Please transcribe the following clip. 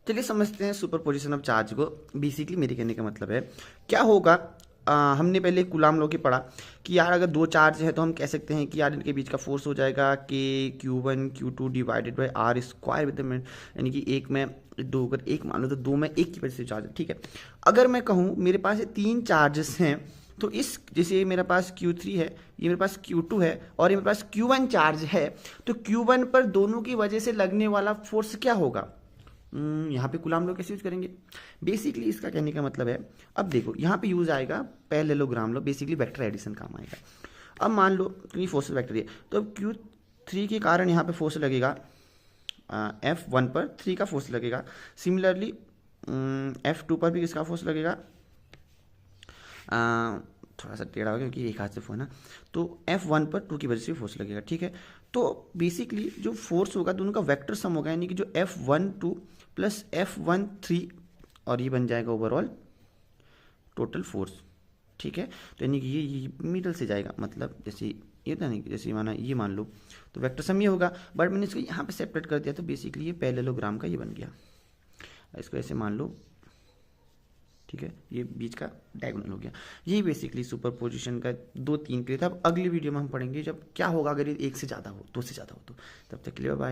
चलिए समझते हैं सुपरपोजिशन ऑफ चार्ज को। बेसिकली मेरे कहने का मतलब है क्या होगा। हमने पहले कूलाम लॉ के पढ़ा कि यार अगर दो चार्ज है तो हम कह सकते हैं कि यार इनके बीच का फोर्स हो जाएगा के Q1 Q2 divided by R square with यानी कि एक में दो, अगर एक मान लो तो दो में एक की वजह से चार्ज है, ठीक है। अगर मैं कहूँ मेरे पास ये तीन चार्जेस हैं तो इस जैसे मेरे पास Q3 है, ये मेरे पास Q2 है और ये मेरे पास Q1 चार्ज है, तो Q1 पर दोनों की वजह से लगने वाला फोर्स क्या होगा। यहाँ पे कूलाम लॉ कैसे यूज करेंगे। बेसिकली इसका कहने का मतलब है, अब देखो यहाँ पे यूज आएगा parallelogram law, basically vector addition काम आएगा। अब मान लो क्योंकि फोर्स वेक्टर है तो अब Q3 के कारण यहाँ पे फोर्स लगेगा F1 पर 3 का फोर्स लगेगा। सिमिलरली F2 पर भी किसका फोर्स लगेगा, थोड़ा सा टेढ़ा होगा क्योंकि एक हाथ से फोन है, तो F1 पर 2 की वजह से फोर्स लगेगा, ठीक है। तो बेसिकली जो फोर्स होगा दोनों का वेक्टर सम होगा, यानी कि जो F12 प्लस F13 और ये बन जाएगा ओवरऑल टोटल फोर्स, ठीक है। तो यानी कि ये मिडल से जाएगा, मतलब जैसे ये था नहीं, जैसे माना ये मान लो तो वेक्टर सम ये होगा, बट मैंने इसको यहाँ पे सेपरेट कर दिया तो बेसिकली ये पैरेललोग्राम का ये बन गया। इसको ऐसे मान लो, ठीक है, ये बीच का डायगोनल हो गया। यही बेसिकली सुपरपोजिशन का दो तीन के लिए था। अब अगली वीडियो में हम पढ़ेंगे जब क्या होगा अगर ये एक से ज़्यादा हो, दो से ज़्यादा हो तो। तब तक के लिए बाय।